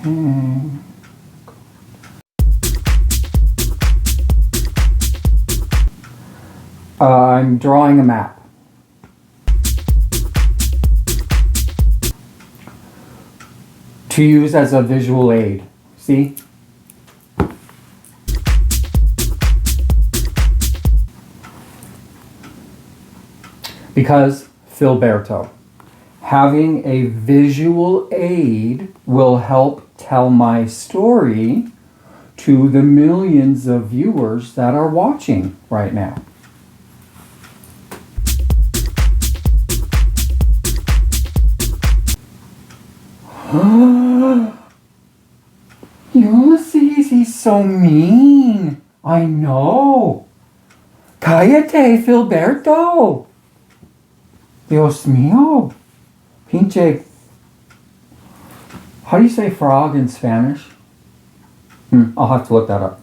I'm drawing a map. To use as a visual aid. See? Because, Filberto, having a visual aid will help tell my story to the millions of viewers that are watching right now. Ulysses, he's so mean. I know. Cállate, Filberto. Dios mío. Pinche. How do you say frog in Spanish? I'll have to look that up.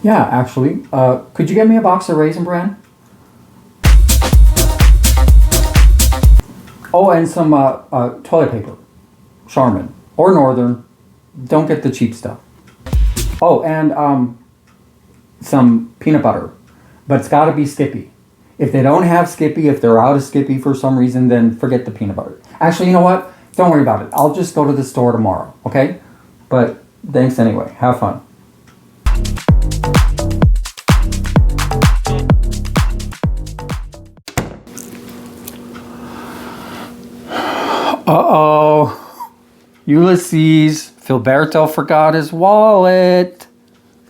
Yeah, actually. Could you get me a box of Raisin Bran? Oh, and some toilet paper. Charmin. Or Northern. Don't get the cheap stuff. Oh, and some peanut butter. But it's got to be Skippy. If they don't have Skippy, if they're out of Skippy for some reason, then forget the peanut butter. Actually, you know what? Don't worry about it. I'll just go to the store tomorrow, okay? But thanks anyway. Have fun. Uh-oh. Ulysses. Filberto forgot his wallet.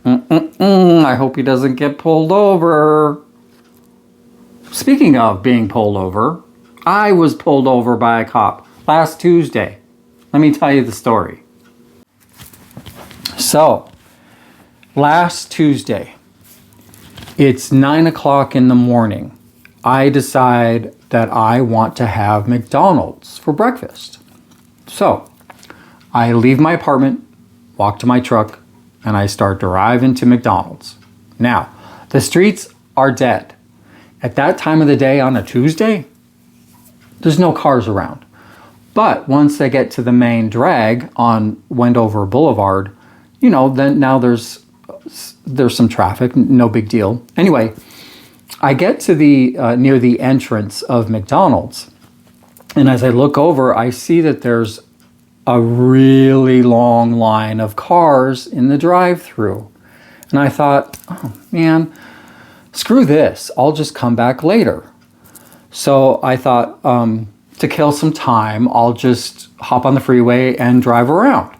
I hope he doesn't get pulled over. Speaking of being pulled over, I was pulled over by a cop last Tuesday. Let me tell you the story. So, last Tuesday, it's 9 o'clock in the morning. I decide that I want to have McDonald's for breakfast. So, I leave my apartment, walk to my truck, and I start driving to McDonald's. Now, the streets are dead. At that time of the day on a Tuesday, there's no cars around. But once I get to the main drag on Wendover Boulevard, you know, then now there's some traffic, no big deal. Anyway, I get to the near the entrance of McDonald's, and as I look over, I see that there's a really long line of cars in the drive-thru. And I thought, oh man, screw this, I'll just come back later. So I thought, to kill some time, I'll just hop on the freeway and drive around.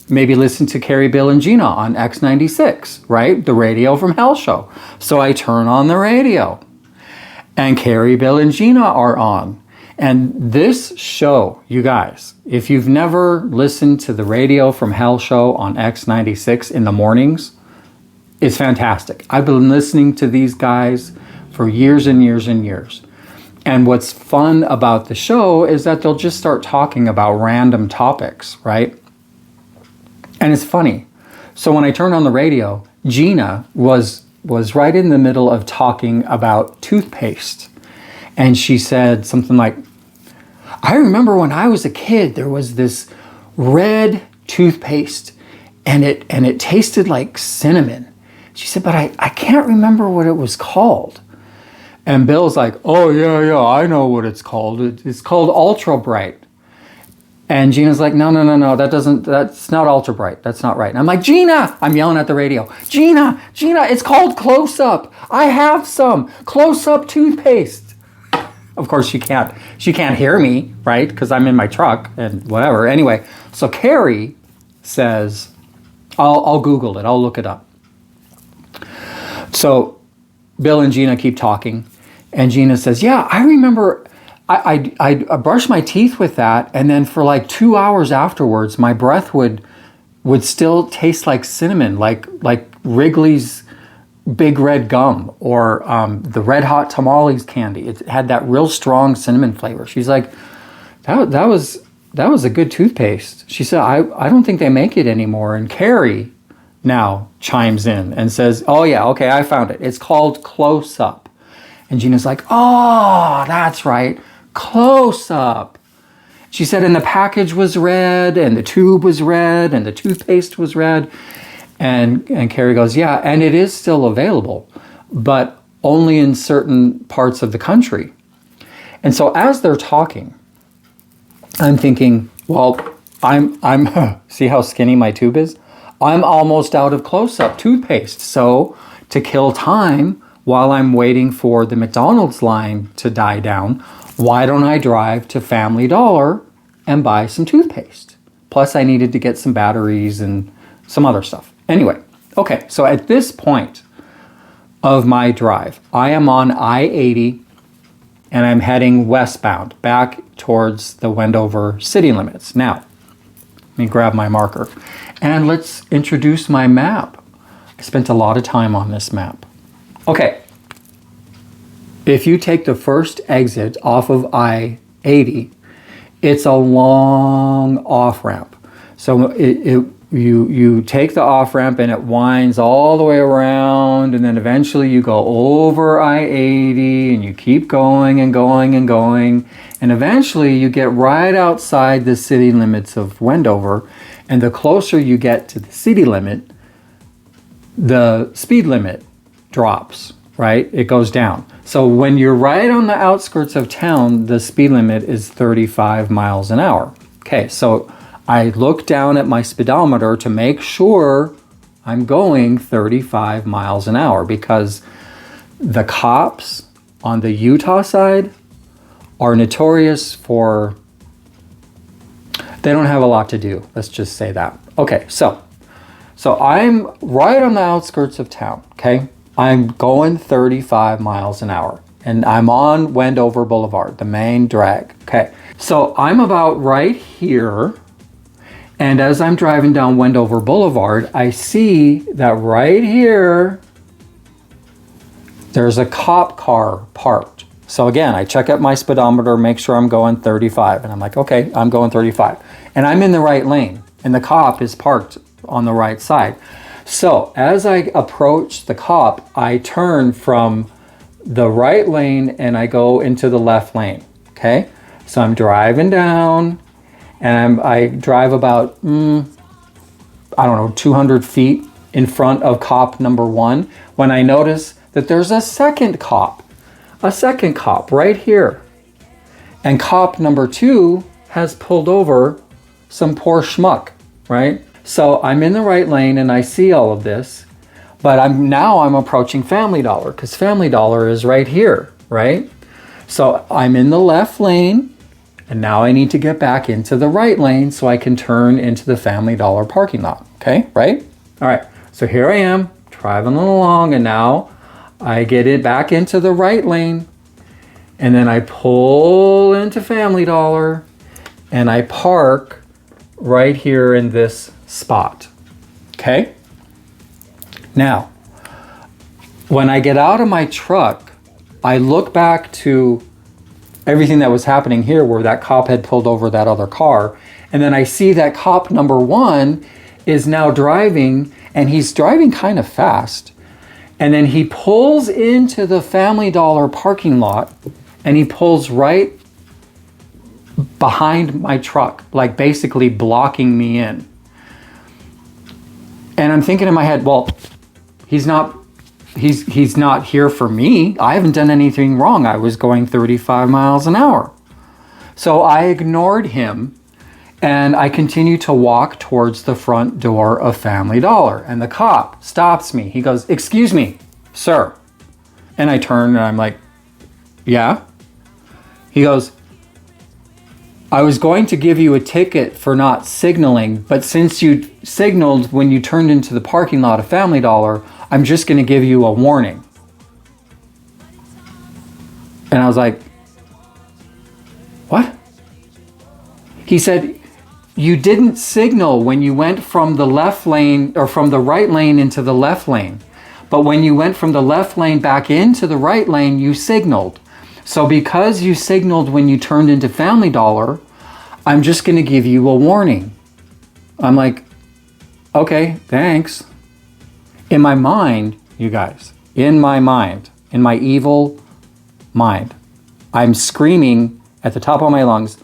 Maybe listen to Kerry, Bill, and Gina on X96, right? The radio from Hell Show. So I turn on the radio, and Kerry, Bill, and Gina are on. And this show, you guys, if you've never listened to the radio from Hell Show on X96 in the mornings, it's fantastic. I've been listening to these guys for years and years and years. And what's fun about the show is that they'll just start talking about random topics, right? And it's funny. So when I turned on the radio, Gina was right in the middle of talking about toothpaste. And she said something like, I remember when I was a kid, there was this red toothpaste and it tasted like cinnamon. She said, but I can't remember what it was called. And Bill's like, oh yeah, I know what it's called. It's called Ultra Bright. And Gina's like, no, that's not Ultra Bright. That's not right. And I'm like, Gina, I'm yelling at the radio. Gina, it's called Close Up. I have some Close Up toothpaste. Of course, she can't hear me, right? Because I'm in my truck and whatever. Anyway, so Kerry says, I'll Google it. I'll look it up. So Bill and Gina keep talking. And Gina says, yeah, I remember I brushed my teeth with that. And then for like 2 hours afterwards, my breath would still taste like cinnamon, like Wrigley's Big Red gum or the Red Hot Tamales candy. It had that real strong cinnamon flavor. She's like, that was a good toothpaste. She said, I don't think they make it anymore. And Kerry now chimes in and says, oh yeah, okay, I found it. It's called Close Up. And Gina's like, oh, that's right, Close Up. She said, and the package was red, and the tube was red, and the toothpaste was red. And Kerry goes, yeah, and it is still available, but only in certain parts of the country. And so as they're talking, I'm thinking, well, I'm see how skinny my tube is? I'm almost out of Close Up toothpaste. So to kill time while I'm waiting for the McDonald's line to die down, why don't I drive to Family Dollar and buy some toothpaste? Plus I needed to get some batteries and some other stuff. Anyway, okay, so at this point of my drive, I am on I-80 and I'm heading westbound back towards the Wendover city limits. Now, let me grab my marker and let's introduce my map. I spent a lot of time on this map. Okay, if you take the first exit off of I-80, it's a long off-ramp. So you take the off-ramp and it winds all the way around, and then eventually you go over I-80 and you keep going and going and going, and eventually you get right outside the city limits of Wendover, and the closer you get to the city limit, the speed limit drops, right? It goes down. So when you're right on the outskirts of town, the speed limit is 35 miles an hour. Okay, so I look down at my speedometer to make sure I'm going 35 miles an hour, because the cops on the Utah side are notorious for, they don't have a lot to do. Let's just say that. Okay, so I'm right on the outskirts of town, okay? I'm going 35 miles an hour, and I'm on Wendover Boulevard, the main drag, okay? So I'm about right here. And as I'm driving down Wendover Boulevard, I see that right here, there's a cop car parked. So again, I check out my speedometer, make sure I'm going 35. And I'm like, okay, I'm going 35. And I'm in the right lane, and the cop is parked on the right side. So as I approach the cop, I turn from the right lane and I go into the left lane, okay? So I'm driving down, and I drive about, 200 feet in front of cop number one, when I notice that there's a second cop right here. And cop number two has pulled over some poor schmuck, right? So I'm in the right lane and I see all of this, but I'm approaching Family Dollar, because Family Dollar is right here, right? So I'm in the left lane, and now I need to get back into the right lane so I can turn into the Family Dollar parking lot. Okay, right? All right, so here I am driving along, and now I get it back into the right lane, and then I pull into Family Dollar, and I park right here in this spot. Okay? Now, when I get out of my truck, I look back to everything that was happening here, where that cop had pulled over that other car. And then I see that cop number one is now driving, and he's driving kind of fast. And then he pulls into the Family Dollar parking lot, and he pulls right behind my truck, like basically blocking me in. And I'm thinking in my head, well, he's not here for me. I haven't done anything wrong. I was going 35 miles an hour. So I ignored him, and I continued to walk towards the front door of Family Dollar. And the cop stops me. He goes, "Excuse me, sir." And I turn and I'm like, "Yeah?" He goes, "I was going to give you a ticket for not signaling, but since you signaled when you turned into the parking lot of Family Dollar, I'm just going to give you a warning." And I was like, "What?" He said, "You didn't signal when you went from the left lane, or from the right lane into the left lane, But when you went from the left lane back into the right lane, you signaled. So because you signaled when you turned into Family Dollar, I'm just going to give you a warning. I'm like, okay, thanks. In my mind, you guys, in my mind, in my evil mind, I'm screaming at the top of my lungs,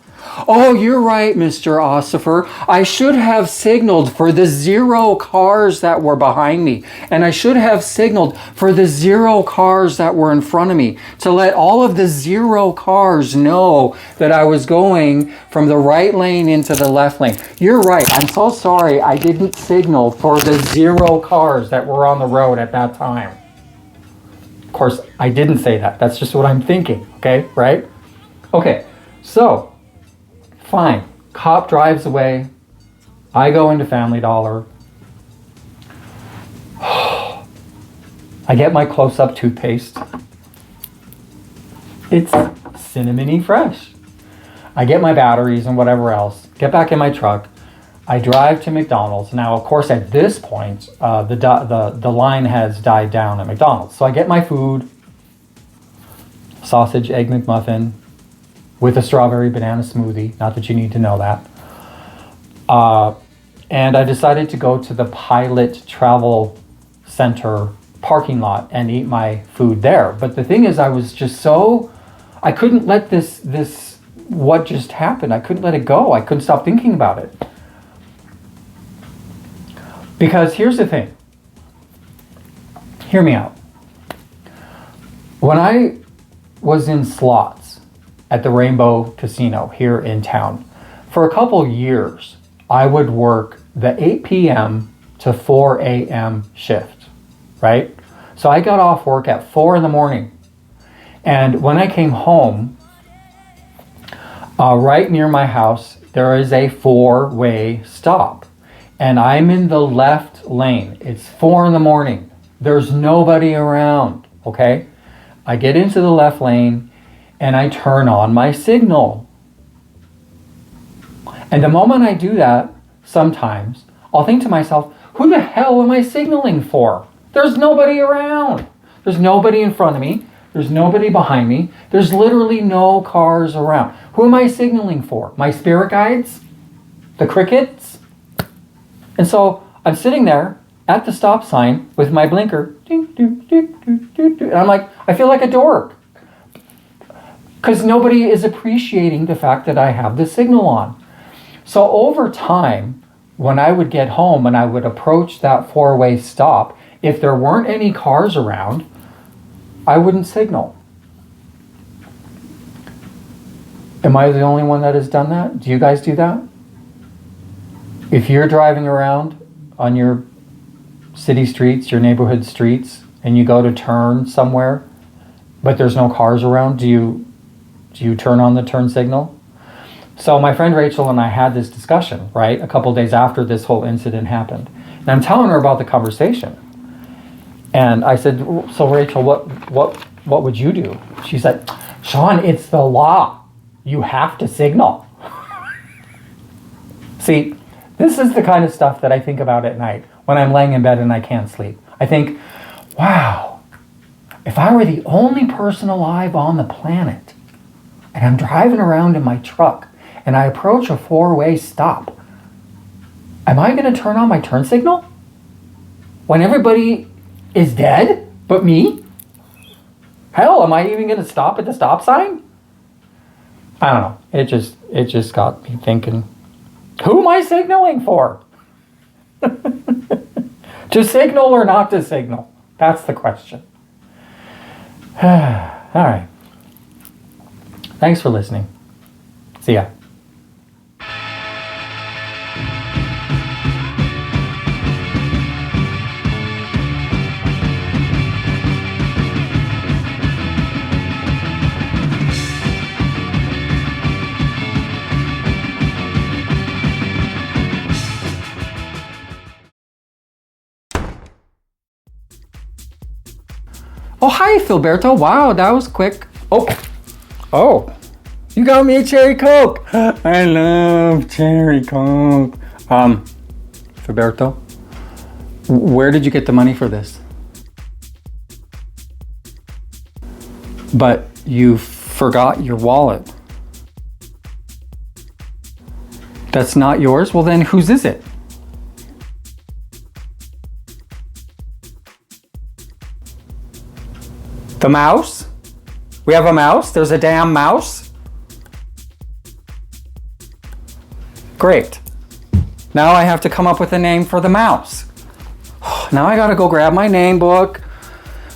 oh, you're right, Mr. Ossifer. I should have signaled for the 0 cars that were behind me. And I should have signaled for the 0 cars that were in front of me to let all of the 0 cars know that I was going from the right lane into the left lane. You're right. I'm so sorry I didn't signal for the 0 cars that were on the road at that time. Of course, I didn't say that. That's just what I'm thinking. Okay, right? Okay, so fine. Cop drives away. I go into Family Dollar. I get my close-up toothpaste. It's cinnamony fresh. I get my batteries and whatever else. Get back in my truck. I drive to McDonald's. Now, of course, at this point, the line has died down at McDonald's. So I get my food. Sausage, egg McMuffin, with a strawberry banana smoothie. Not that you need to know that. And I decided to go to the Pilot Travel Center parking lot and eat my food there. But the thing is, I was just I couldn't let this what just happened, I couldn't let it go. I couldn't stop thinking about it. Because here's the thing. Hear me out. When I was in slots at the Rainbow Casino here in town, for a couple years, I would work the 8 p.m. to 4 a.m. shift, right? So I got off work at 4 in the morning. And when I came home, right near my house, there is a 4-way stop. And I'm in the left lane. It's 4 in the morning. There's nobody around, okay? I get into the left lane and I turn on my signal. And the moment I do that, sometimes, I'll think to myself, who the hell am I signaling for? There's nobody around. There's nobody in front of me. There's nobody behind me. There's literally no cars around. Who am I signaling for? My spirit guides? The crickets? And so I'm sitting there at the stop sign with my blinker. Ding, ding, ding, ding, ding, ding. And I'm like, I feel like a dork. Because nobody is appreciating the fact that I have the signal on. So over time, when I would get home and I would approach that 4-way stop, if there weren't any cars around, I wouldn't signal. Am I the only one that has done that? Do you guys do that? If you're driving around on your city streets, your neighborhood streets, and you go to turn somewhere, but there's no cars around, do you turn on the turn signal? So my friend Rachel and I had this discussion, right, a couple days after this whole incident happened. And I'm telling her about the conversation. And I said, so Rachel, what would you do? She said, Sean, it's the law. You have to signal. See, this is the kind of stuff that I think about at night when I'm laying in bed and I can't sleep. I think, wow, if I were the only person alive on the planet and I'm driving around in my truck and I approach a 4-way stop, am I going to turn on my turn signal when everybody is dead but me? Hell, am I even going to stop at the stop sign? I don't know. It just got me thinking, who am I signaling for? To signal or not to signal? That's the question. All right. Thanks for listening. See ya. Oh, hi, Filberto. Wow, that was quick. Oh, you got me a cherry Coke. I love cherry Coke. Filberto, where did you get the money for this? But you forgot your wallet. That's not yours? Well, then whose is it? The mouse? We have a mouse? There's a damn mouse? Great. Now I have to come up with a name for the mouse. Now I gotta go grab my name book.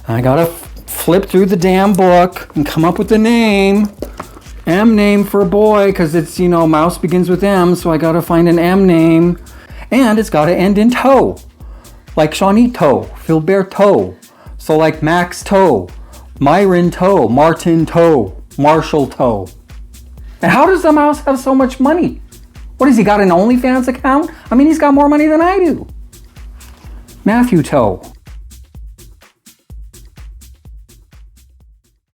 I gotta flip through the damn book and come up with a name. M name for boy, because it's, mouse begins with M, so I gotta find an M name. And it's gotta end in toe. Like Shawnito, Philbert Toe. So like Max Toe, Myron Toe, Martin Toe, Marshall Toe. And how does the mouse have so much money? What, has he got an OnlyFans account? I mean, he's got more money than I do. Matthew Toe.